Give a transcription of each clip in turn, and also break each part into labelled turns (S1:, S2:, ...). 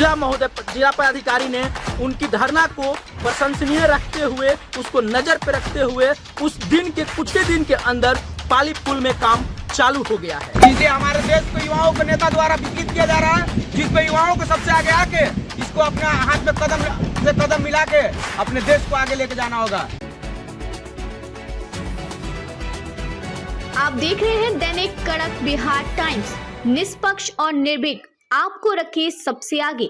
S1: जिला पदाधिकारी ने उनकी धरना को प्रशंसनीय रखते हुए, उसको नजर पे रखते हुए उस दिन के कुछ ही दिन के अंदर पाली पुल में काम चालू हो गया है।
S2: जिसे हमारे देश को युवाओं के नेता द्वारा विकसित किया जा रहा है, जिसपे युवाओं को सबसे आगे आके इसको अपना हाथ में कदम मिला के अपने देश को आगे लेके जाना होगा।
S3: आप देख रहे हैं दैनिक कड़क बिहार टाइम्स, निष्पक्ष और निर्भीक, आपको रखे सबसे आगे।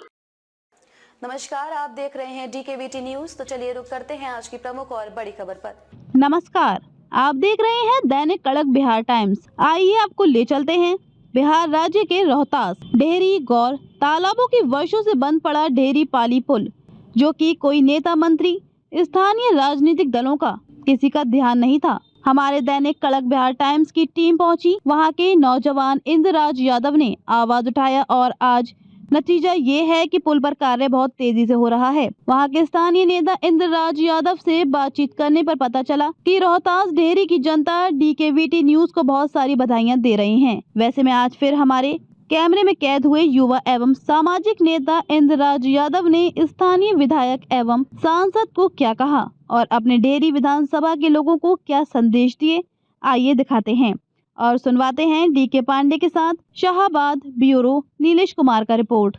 S4: नमस्कार, आप देख रहे हैं DKVT न्यूज। तो चलिए रुक करते हैं आज की प्रमुख और बड़ी खबर पर।
S5: नमस्कार, आप देख रहे हैं दैनिक कड़क बिहार टाइम्स। आइए आपको ले चलते हैं बिहार राज्य के रोहतास, डेहरी, गौर तालाबों की वर्षों से बंद पड़ा डेहरी पाली पुल, जो कि कोई नेता मंत्री, स्थानीय राजनीतिक दलों का किसी का ध्यान नहीं था। हमारे दैनिक कड़क बिहार टाइम्स की टीम पहुंची। वहां के नौजवान इंद्रराज यादव ने आवाज उठाया और आज नतीजा ये है कि पुल पर कार्य बहुत तेजी से हो रहा है। वहां के स्थानीय नेता इंद्रराज यादव से बातचीत करने पर पता चला कि रोहतास डेहरी की जनता DKVT न्यूज को बहुत सारी बधाइयां दे रही हैं। वैसे में आज फिर हमारे कैमरे में कैद हुए युवा एवं सामाजिक नेता इंद्रराज यादव ने स्थानीय विधायक एवं सांसद को क्या कहा और अपने डेहरी विधानसभा के लोगों को क्या संदेश दिए, आइए दिखाते हैं और सुनवाते हैं DK पांडे के साथ शाहाबाद ब्यूरो नीलेश कुमार का रिपोर्ट।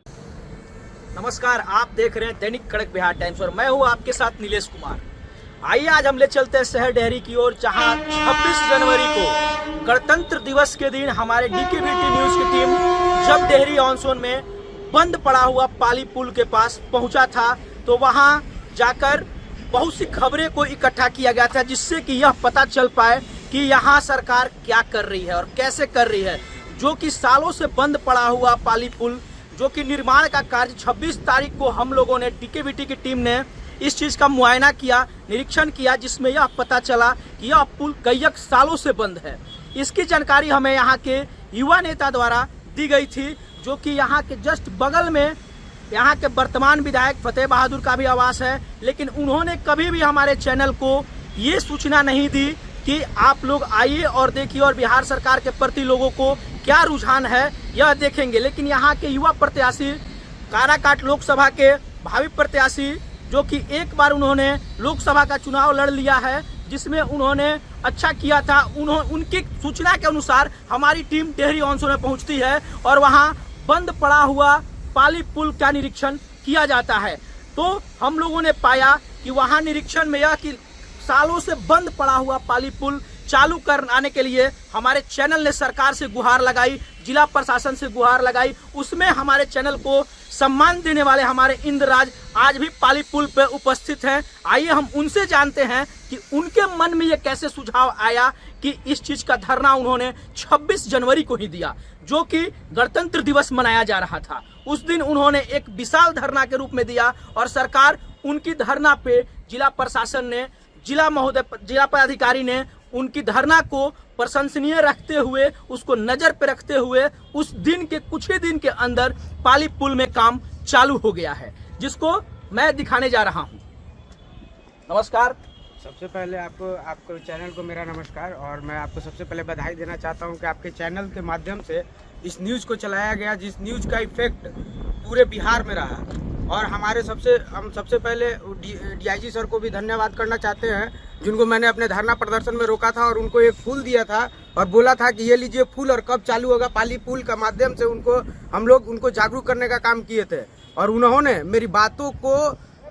S1: नमस्कार, आप देख रहे हैं दैनिक कड़क बिहार टाइम्स और मैं हूं आपके साथ नीलेश कुमार। आइए आज हम ले चलते हैं शहर डेहरी की ओर, जहां 26 जनवरी को गणतंत्र दिवस के दिन हमारे DKVT न्यूज की टीम जब डेहरी ऑनसोन में बंद पड़ा हुआ पाली पुल के पास पहुंचा था, तो वहां जाकर बहुत सी खबरें को इकट्ठा किया गया था, जिससे कि यह पता चल पाए कि यहाँ सरकार क्या कर रही है और कैसे कर रही है। जो कि सालों से बंद पड़ा हुआ पाली पुल, जो कि निर्माण का कार्य 26 तारीख को हम लोगों ने DKVT की टीम ने इस चीज़ का मुआयना किया, निरीक्षण किया, जिसमें यह पता चला कि यह पुल कई सालों से बंद है। इसकी जानकारी हमें यहाँ के युवा नेता द्वारा दी गई थी, जो कि यहाँ के जस्ट बगल में यहाँ के वर्तमान विधायक फतेह बहादुर का भी आवास है, लेकिन उन्होंने कभी भी हमारे चैनल को ये सूचना नहीं दी कि आप लोग आइए और देखिए और बिहार सरकार के प्रति लोगों को क्या रुझान है यह देखेंगे। लेकिन यहाँ के युवा प्रत्याशी, काराकाट लोकसभा के भावी प्रत्याशी, जो कि एक बार उन्होंने लोकसभा का चुनाव लड़ लिया है, जिसमें उन्होंने अच्छा किया था, उनकी सूचना के अनुसार हमारी टीम डेहरी ऑनसोन में पहुंचती है और वहां बंद पड़ा हुआ पाली पुल का निरीक्षण किया जाता है। तो हम लोगों ने पाया कि वहां निरीक्षण में यह कि सालों से बंद पड़ा हुआ पाली पुल चालू कराने के लिए हमारे चैनल ने सरकार से गुहार लगाई, जिला प्रशासन से गुहार लगाई। उसमें हमारे चैनल को सम्मान देने वाले हमारे इंद्रराज आज भी पाली पुल पे उपस्थित हैं। आइए हम उनसे जानते हैं कि उनके मन में ये कैसे सुझाव आया कि इस चीज का धरना उन्होंने 26 जनवरी को ही दिया, जो कि गणतंत्र दिवस मनाया जा रहा था। उस दिन उन्होंने एक विशाल धरना के रूप में दिया और सरकार उनकी धरना पे जिला प्रशासन ने, जिला पदाधिकारी ने उनकी धरना को प्रशंसनीय रखते हुए, उसको नजर पे रखते हुए उस दिन के कुछ ही दिन के अंदर पाली पुल में काम चालू हो गया है, जिसको मैं दिखाने जा रहा हूं। नमस्कार।
S2: सबसे पहले आपको चैनल को मेरा नमस्कार, और मैं आपको सबसे पहले बधाई देना चाहता हूं कि आपके चैनल के माध्यम से इस न्यूज़ को चलाया गया, जिस न्यूज़ का इफेक्ट पूरे बिहार में रहा। और हम सबसे पहले DIG सर को भी धन्यवाद करना चाहते हैं, जिनको मैंने अपने धरना प्रदर्शन में रोका था और उनको एक फूल दिया था और बोला था कि ये लीजिए फूल, और कब चालू होगा पाली पुल का माध्यम से हम लोग उनको जागरूक करने का काम किए थे। और उन्होंने मेरी बातों को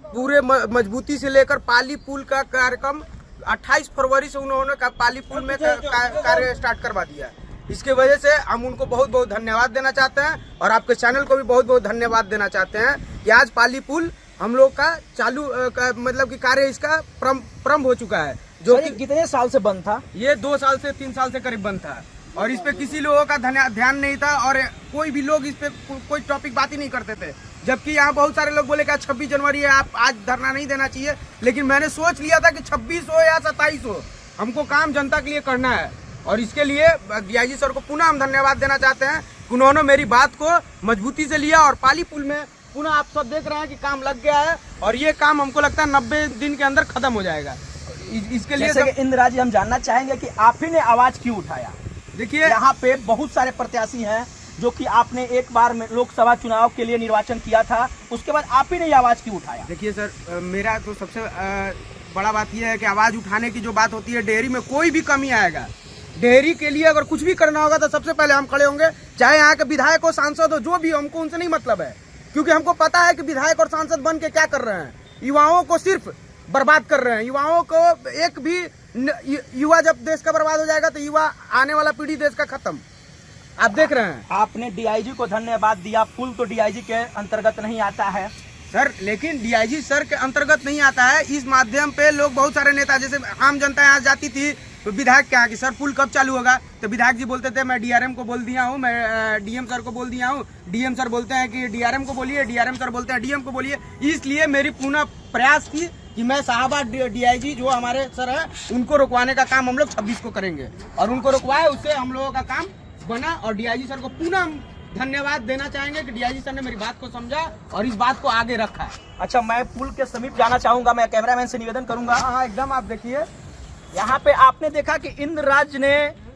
S2: पूरे मजबूती से लेकर पाली पुल का कार्यक्रम 28 फरवरी से उन्होंने पाली पुल में कार्य स्टार्ट करवा दिया। इसके वजह से हम उनको बहुत बहुत धन्यवाद देना चाहते हैं और आपके चैनल को भी बहुत बहुत धन्यवाद देना चाहते हैं कि आज पाली पुल हम लोग का चालू मतलब कि कार्य इसका प्रारंभ हो चुका है। जो कि
S1: कितने साल से बंद था?
S2: ये 2 साल से 3 साल से करीब बंद था और इस पे किसी लोगों का ध्यान नहीं था और कोई भी लोग इस पे कोई टॉपिक बात ही नहीं करते थे। जबकि यहाँ बहुत सारे लोग बोले कि 26 जनवरी है, आप आज धरना नहीं देना चाहिए, लेकिन मैंने सोच लिया था कि 26 हो या 27 हो, हमको काम जनता के लिए करना है। और इसके लिए DIG सर को पुनः हम धन्यवाद देना चाहते हैं, उन्होंने मेरी बात को मजबूती से लिया और पाली पुल में पुनः आप सब देख रहे हैं कि काम लग गया है और ये काम हमको लगता है 90 दिन के अंदर खत्म हो जाएगा। इसके लिए
S1: इंदिरा जी, हम जानना चाहेंगे कि आप ही ने आवाज क्यों उठाया?
S2: देखिए,
S1: यहाँ पे बहुत सारे प्रत्याशी हैं जो कि आपने एक बार में लोकसभा चुनाव के लिए निर्वाचन किया था, उसके बाद आप ही ने ये आवाज क्यों उठाया?
S2: देखिए सर, मेरा तो सबसे बड़ा बात यह है कि आवाज़ उठाने की जो बात होती है, डेयरी में कोई भी कमी आएगा, डेयरी के लिए अगर कुछ भी करना होगा तो सबसे पहले हम खड़े होंगे, चाहे यहाँ के विधायक हो, सांसद हो, जो भी हो, हमको उनसे नहीं मतलब है। क्योंकि हमको पता है कि विधायक और सांसद बन के क्या कर रहे हैं, युवाओं को सिर्फ बर्बाद कर रहे हैं। युवाओं को एक भी युवा, जब देश का बर्बाद हो जाएगा तो युवा, आने वाला पीढ़ी देश का खत्म। आप देख रहे हैं।
S1: आपने डीआईजी को धन्यवाद दिया, पुल तो डीआईजी के अंतर्गत नहीं आता है
S2: सर, लेकिन डीआईजी सर के अंतर्गत नहीं आता है। इस माध्यम पे लोग, बहुत सारे नेता, जैसे आम जनता यहाँ जाती थी तो विधायक क्या कि सर पुल कब चालू होगा, तो विधायक जी बोलते थे मैं डीआरएम को बोल दिया हूँ, मैं डीएम सर को बोल दिया हूँ, डीएम सर बोलते हैं कि डीआरएम को बोलिए, डीआरएम सर बोलते हैं डीएम को बोलिए। इसलिए मेरी पूर्ण प्रयास थी कि मैं साहबाद डीआईजी जो हमारे सर है उनको रुकवाने का काम हम लोग 26 को करेंगे, और उनको रुकवाए, उससे हम लोगों का काम बना। और डीआईजी सर को पुनः धन्यवाद देना चाहेंगे कि डीआईजी सर ने मेरी बात को समझा और इस बात को आगे रखा है।
S1: अच्छा, मैं पुल के समीप जाना चाहूंगा, मैं कैमरामैन से निवेदन करूंगा।
S2: हाँ, एकदम। आप देखिए,
S1: यहाँ पे आपने देखा कि इंद्रराज ने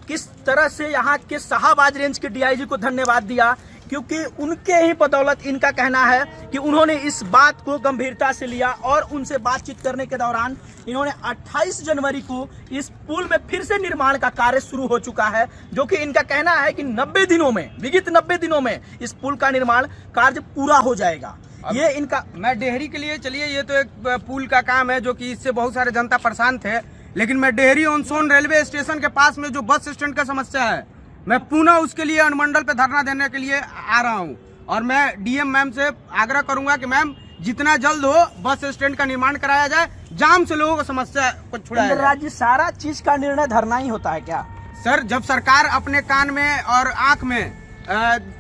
S1: किस तरह से यहाँ के शाहबाज रेंज के डीआईजी को धन्यवाद दिया, क्योंकि उनके ही बदौलत, इनका कहना है कि उन्होंने इस बात को गंभीरता से लिया और उनसे बातचीत करने के दौरान इन्होंने 28 जनवरी को इस पुल में फिर से निर्माण का कार्य शुरू हो चुका है, जो कि इनका कहना है कि 90 दिनों में, विगत 90 दिनों में इस पुल का निर्माण कार्य पूरा हो जाएगा। ये इनका,
S2: मैं डेहरी के लिए, चलिए ये तो एक पुल का काम है जो कि इससे बहुत सारे जनता परेशान थे, लेकिन मैं Dehri on Sone railway station के पास में जो बस स्टैंड का समस्या है, मैं पुनः उसके लिए अनुमंडल पे धरना देने के लिए आ रहा हूं। और मैं डीएम मैम से आग्रह करूंगा कि मैम जितना जल्द हो बस स्टैंड का निर्माण कराया जाए, जाम से लोगों को समस्या को छुड़ाया जाए।
S1: राज्य सारा चीज का निर्णय धरना ही होता है क्या?
S2: सर, जब सरकार अपने कान में और आंख में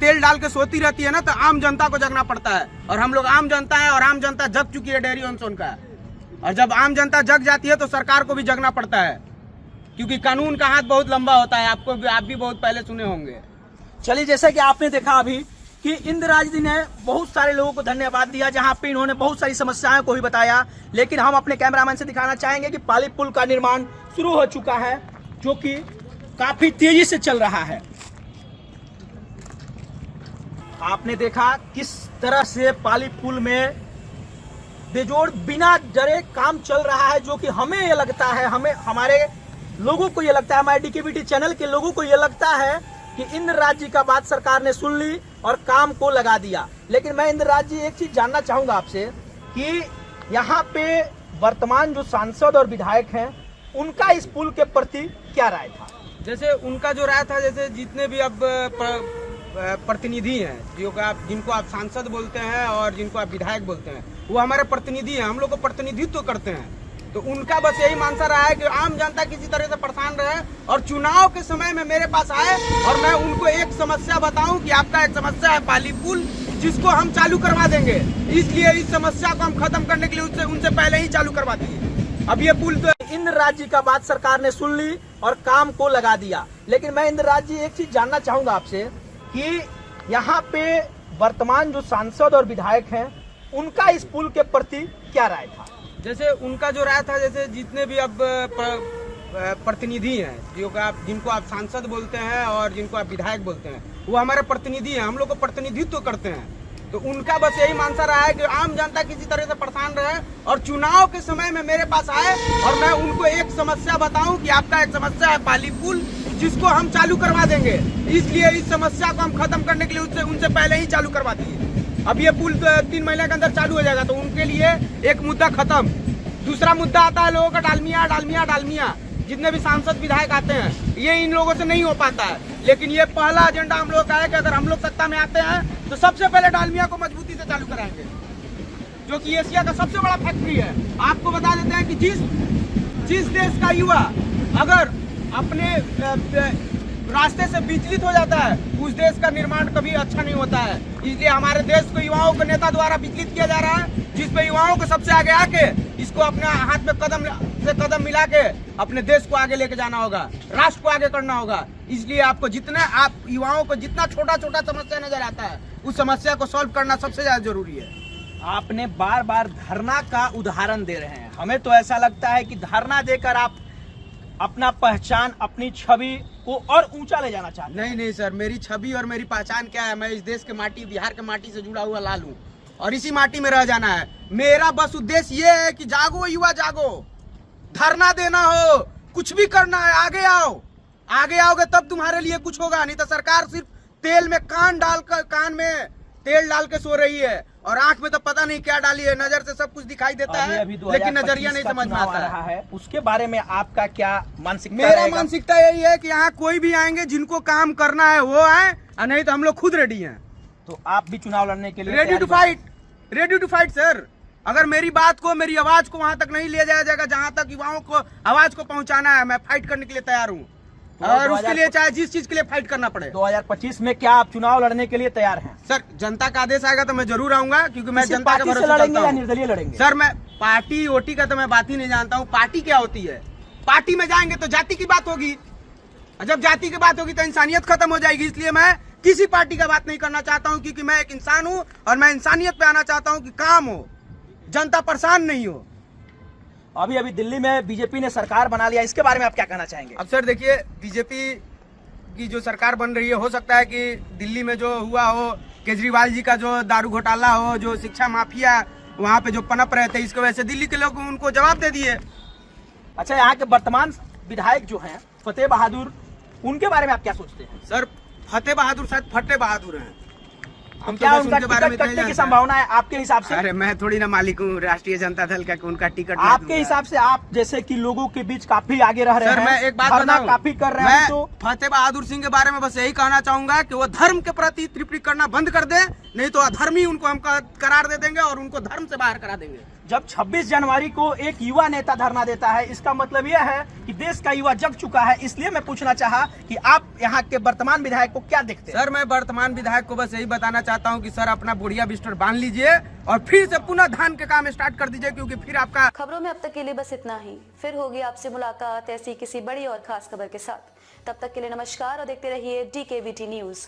S2: तेल डाल के सोती रहती है ना, तो आम जनता को जगना पड़ता है। और हम लोग आम जनता है, और आम जनता जग चुकी है डेहरी ऑन सोन का। और जब आम जनता जग जाती है तो सरकार को भी जगना पड़ता है, क्योंकि कानून का हाथ बहुत लंबा होता है। आप भी बहुत पहले सुने होंगे।
S1: चलिए, जैसे कि आपने देखा अभी कि इंद्रराज जी ने बहुत सारे लोगों को धन्यवाद दिया, जहां पे इन्होंने बहुत सारी समस्याओं को भी बताया। लेकिन हम अपने कैमरामैन से दिखाना चाहेंगे कि पाली पुल का निर्माण शुरू हो चुका है, जो कि काफी तेजी से चल रहा है। आपने देखा किस तरह से पाली पुल में बेजोड़ बिना डरे काम चल रहा है, जो कि हमें ये लगता है, हमारे लोगों को ये लगता है, हमारे डीकेबीटी चैनल के लोगों को ये लगता है कि इंद्रराज जी का बात सरकार ने सुन ली और काम को लगा दिया। लेकिन मैं इंद्रराज जी एक चीज जानना चाहूंगा आपसे कि यहाँ पे वर्तमान जो सांसद और विधायक हैं, उनका इस पुल के प्रति क्या राय था?
S2: जैसे उनका जो राय था, जैसे जितने भी अब प्रतिनिधि हैं, जिनको आप सांसद बोलते हैं और जिनको आप विधायक बोलते हैं, वो हमारे प्रतिनिधि हैं, हम लोग को प्रतिनिधित्व करते हैं। तो उनका बस यही मानसा रहा है कि आम जनता किसी तरह से परेशान रहे और चुनाव के समय में मेरे पास आए और मैं उनको एक समस्या बताऊं कि आपका एक समस्या है पाली पुल, जिसको हम चालू करवा देंगे। इसलिए इस समस्या को हम खत्म करने के लिए उनसे पहले ही चालू करवा दिए। अब ये पुल तो
S1: इंद्रराज जी का बात सरकार ने सुन ली और काम को लगा दिया। लेकिन मैं इंद्रराज जी एक चीज जानना चाहूंगा आपसे कि यहाँ पे वर्तमान जो सांसद और विधायक हैं, उनका इस पुल के प्रति क्या राय था?
S2: जैसे उनका जो राय था, जैसे जितने भी अब प्रतिनिधि हैं, जिनको आप सांसद बोलते हैं और जिनको आप विधायक बोलते हैं, वो हमारे प्रतिनिधि हैं, हम लोग को प्रतिनिधित्व करते हैं। तो उनका बस यही मानसा रहा है कि आम जनता किसी तरह से परेशान रहे और चुनाव के समय में मेरे पास आए और मैं उनको एक समस्या बताऊं कि आपका एक समस्या है पाली पुल, जिसको हम चालू करवा देंगे। इसलिए इस समस्या को हम खत्म करने के लिए उनसे पहले ही चालू करवा दिए। अब ये पुल 3 महीने के अंदर चालू हो जाएगा, तो उनके लिए एक मुद्दा खत्म। दूसरा मुद्दा आता है लोगों का डालमिया। जितने भी सांसद विधायक आते हैं, ये इन लोगों से नहीं हो पाता है। लेकिन ये पहला एजेंडा हम लोग का है कि अगर हम लोग सत्ता में आते हैं तो सबसे पहले डालमिया को मजबूती से चालू कराएंगे, जो कि एशिया का सबसे बड़ा फैक्ट्री है। आपको बता देते हैं कि जिस देश का युवा अगर अपने रास्ते से विचलित हो जाता है, उस देश का निर्माण कभी अच्छा नहीं होता है। इसलिए हमारे देश को युवाओं को नेता द्वारा विचलित किया जा रहा है, जिसपे युवाओं को सबसे आगे आके इसको अपने हाथ में कदम से कदम मिला के अपने देश को आगे लेके जाना होगा, राष्ट्र को आगे करना होगा। इसलिए आपको आप युवाओं को जितना छोटा समस्या नजर आता है, उस समस्या को सॉल्व करना सबसे ज्यादा जरूरी है।
S1: आपने बार बार धरना का उदाहरण दे रहे हैं। हमें तो ऐसा लगता है कि धरना देकर आप अपना पहचान, अपनी छवि को और ऊंचा ले जाना चाहते हैं।
S2: नहीं नहीं सर, मेरी छवि और मेरी पहचान क्या है? मैं इस देश के माटी, बिहार के माटी से जुड़ा हुआ लाल हूँ और इसी माटी में रह जाना है। मेरा बस उद्देश्य ये है कि जागो युवा जागो, धरना देना हो, कुछ भी करना है, आगे आओ। आगे आओगे तब तुम्हारे लिए कुछ होगा, नहीं तो सरकार सिर्फ तेल में कान में तेल डाल के सो रही है और आंख में तो पता नहीं क्या डाली है। नजर से सब कुछ दिखाई देता है लेकिन नजरिया नहीं समझ में आता
S1: रहा है। उसके बारे में आपका क्या मानसिकता?
S2: मेरा मानसिकता यही है कि यहाँ कोई भी आएंगे, जिनको काम करना है वो आए, और नहीं तो हम लोग खुद रेडी हैं।
S1: तो आप भी चुनाव लड़ने के लिए
S2: रेडी टू फाइट सर। अगर मेरी बात को, मेरी आवाज को वहाँ तक नहीं ले जाया जाएगा जहाँ तक युवाओं को आवाज को पहुँचाना है, मैं फाइट करने के लिए तैयार हूँ और उसके लिए चाहे जिस चीज के लिए फाइट करना पड़े।
S1: 2025 में क्या आप चुनाव लड़ने के लिए तैयार हैं?
S2: सर जनता का आदेश आएगा तो मैं जरूर आऊंगा, क्योंकि मैं जनता के भरोसे
S1: लड़ेंगे
S2: चलता
S1: या
S2: हूं।
S1: निर्दलीय लड़ेंगे?
S2: सर मैं पार्टी वोटी का तो मैं बात ही नहीं जानता हूँ। पार्टी क्या होती है? पार्टी में जाएंगे तो जाति की बात होगी, और जब जाति की बात होगी तो इंसानियत खत्म हो जाएगी। इसलिए मैं किसी पार्टी का बात नहीं करना चाहता हूँ, क्योंकि मैं एक इंसान हूँ और मैं इंसानियत पे आना चाहता हूँ कि काम हो, जनता परेशान नहीं हो।
S1: अभी दिल्ली में बीजेपी ने सरकार बना लिया, इसके बारे में आप क्या कहना चाहेंगे?
S2: अब सर देखिए, बीजेपी की जो सरकार बन रही है, हो सकता है कि दिल्ली में जो हुआ हो, केजरीवाल जी का जो दारू घोटाला हो, जो शिक्षा माफिया वहाँ पे जो पनप रहे थे, इसकी वजह से दिल्ली के लोग उनको जवाब दे दिए।
S1: अच्छा, यहाँ के वर्तमान विधायक जो हैं फतेह बहादुर, उनके बारे में आप क्या सोचते हैं?
S2: सर फतेह बहादुर शायद फटे बहादुर हैं। हम
S1: क्या
S2: तो बस
S1: उनका
S2: उनके बारे में
S1: टिकट
S2: इतना ही
S1: कटने की
S2: जानते हैं।
S1: संभावना है आपके हिसाब से?
S2: अरे मैं थोड़ी ना मालिक हूँ राष्ट्रीय जनता दल का कि उनका टिकट मैं
S1: आपके
S2: दूंगा।
S1: हिसाब से आप जैसे कि लोगों के बीच काफी आगे रह रहे
S2: सर
S1: हैं,
S2: मैं एक बात
S1: धरना
S2: बताऊं,
S1: काफी कर रहे
S2: मैं
S1: हैं, तो
S2: फतेह बहादुर सिंह के बारे में बस यही कहना चाहूंगा कि वो धर्म के प्रति टिप्पणी करना बंद कर दे, नहीं तो अधर्मी उनको हम करार दे देंगे और उनको धर्म से बाहर करा देंगे।
S1: जब 26 जनवरी को एक युवा नेता धरना देता है, इसका मतलब यह है कि देश का युवा जग चुका है। इसलिए मैं पूछना चाहा कि आप यहाँ के वर्तमान विधायक को क्या देखते हैं?
S2: सर मैं वर्तमान विधायक को बस यही बताना चाहता हूँ कि सर अपना बुढ़िया बिस्तर बांध लीजिए और फिर से पुनः धान के काम स्टार्ट कर दीजिए, क्योंकि फिर आपका
S4: खबरों में अब तक के लिए बस इतना ही। फिर होगी आपसे मुलाकात ऐसी किसी बड़ी और खास खबर के साथ। तब तक के लिए नमस्कार और देखते रहिए DKBT न्यूज।